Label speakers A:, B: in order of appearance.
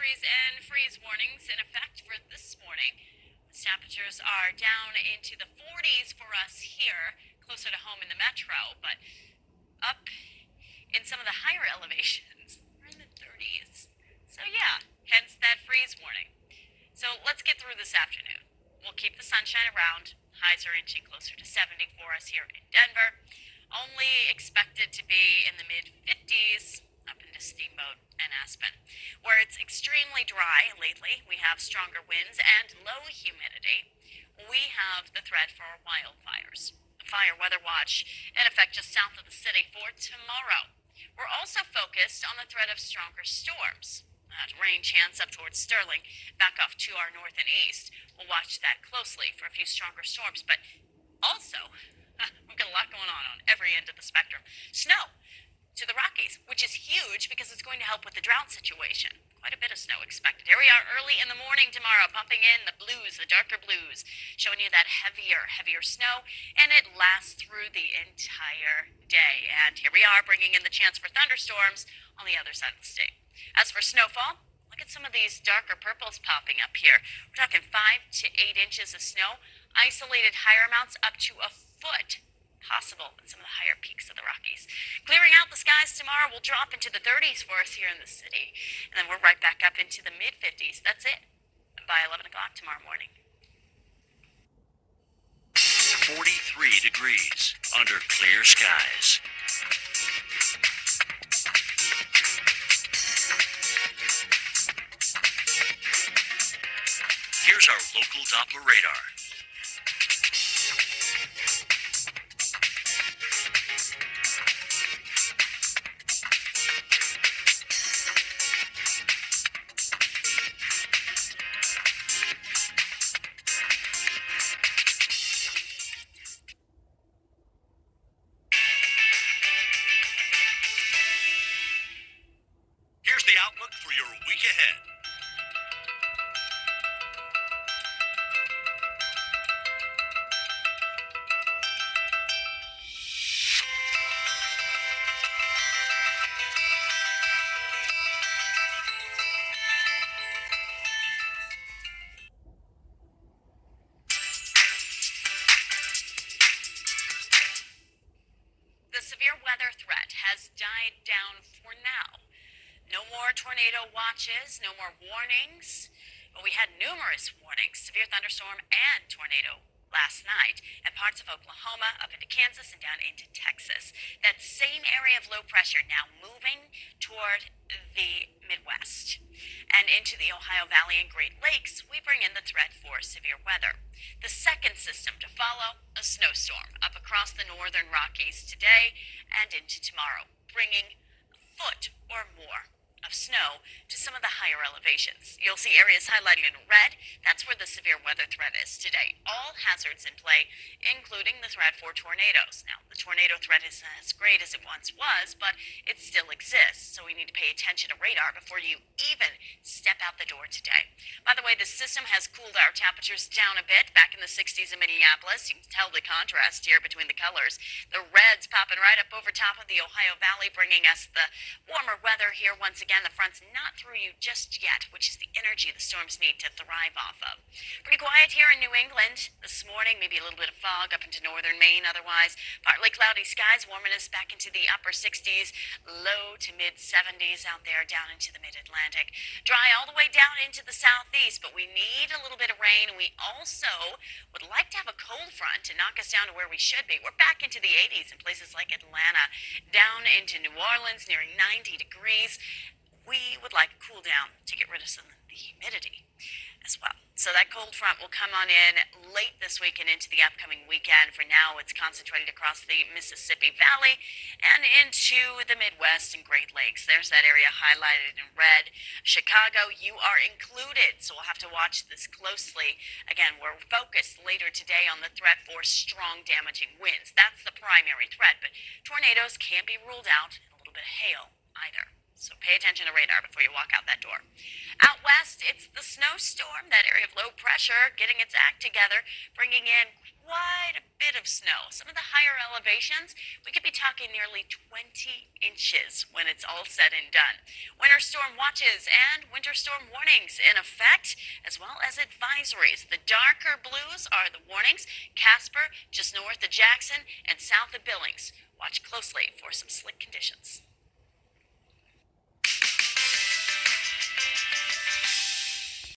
A: flurries and freeze warnings in effect for this morning. Temperatures are down into the 40s for us here, closer to home in the metro, but up in some of the higher elevations, we're in the 30s. So yeah, hence that freeze warning. So let's get through this afternoon. We'll keep the sunshine around. Highs are inching closer to 70 for us here in Denver. Only expected to be in the mid 50s up into Steamboat and Aspen. Where it's extremely dry lately, we have stronger winds and low humidity. We have the threat for wildfires. A fire weather watch in effect just south of the city for tomorrow. We're also focused on the threat of stronger storms. Rain chance up towards Sterling, back off to our north and east. We'll watch that closely for a few stronger storms, but also, we've got a lot going on every end of the spectrum. Snow to the Rockies, which is huge because it's going to help with the drought situation. Quite a bit of snow expected. Here we are early in the morning tomorrow, pumping in the blues, the darker blues, showing you that heavier snow, and it lasts through the entire day. And here we are bringing in the chance for thunderstorms on the other side of the state. As for snowfall, look at some of these darker purples popping up here. We're talking 5 to 8 inches of snow, isolated higher amounts up to a foot possible in some of the higher peaks of the Rockies. Clearing out the skies tomorrow will drop into the 30s for us here in the city. And then we're right back up into the mid 50s. That's it by 11 o'clock tomorrow morning.
B: 43 degrees under clear skies. Here's our local Doppler radar. Here's the outlook for your week ahead.
A: The severe weather threat has died down for now. No more tornado watches, no more warnings. But we had numerous warnings, severe thunderstorm and tornado last night, and parts of Oklahoma, up into Kansas, and down into Texas. That same area of low pressure now moving toward the Midwest. And into the Ohio Valley and Great Lakes, we bring in the threat for severe weather. The second system to follow, a snowstorm up across the northern Rockies today and into tomorrow, bringing a foot or more of snow to some of the higher elevations. You'll see areas highlighted in red. That's where the severe weather threat is today. All hazards in play, including the threat for tornadoes. Now, the tornado threat isn't as great as it once was, but it still exists, so we need to pay attention to radar before you even step out the door today. By the way, the system has cooled our temperatures down a bit. Back in the 60s in Minneapolis, you can tell the contrast here between the colors. The reds popping right up over top of the Ohio Valley, bringing us the warmer weather here once again. The front's not through you just yet, which is the energy the storms need to thrive off of. Pretty quiet here in New England this morning, maybe a little bit of fog up into northern Maine. Otherwise, partly cloudy skies, warming us back into the upper 60s, low to mid 70s out there, down into the mid-Atlantic. Dry all the way down into the southeast, but we need a little bit of rain. We also would like to have a cold front to knock us down to where we should be. We're back into the 80s in places like Atlanta, down into New Orleans, nearing 90 degrees. We would like a cool down to get rid of some of the humidity as well. So that cold front will come on in late this week and into the upcoming weekend. For now, it's concentrated across the Mississippi Valley and into the Midwest and Great Lakes. There's that area highlighted in red. Chicago, you are included, so we'll have to watch this closely. Again, we're focused later today on the threat for strong damaging winds. That's the primary threat, but tornadoes can't be ruled out, and a little bit of hail either. So pay attention to radar before you walk out that door. Out west, it's the snowstorm, that area of low pressure, getting its act together, bringing in quite a bit of snow. Some of the higher elevations, we could be talking nearly 20 inches when it's all said and done. Winter storm watches and winter storm warnings in effect, as well as advisories. The darker blues are the warnings. Casper, just north of Jackson, and south of Billings. Watch closely for some slick conditions.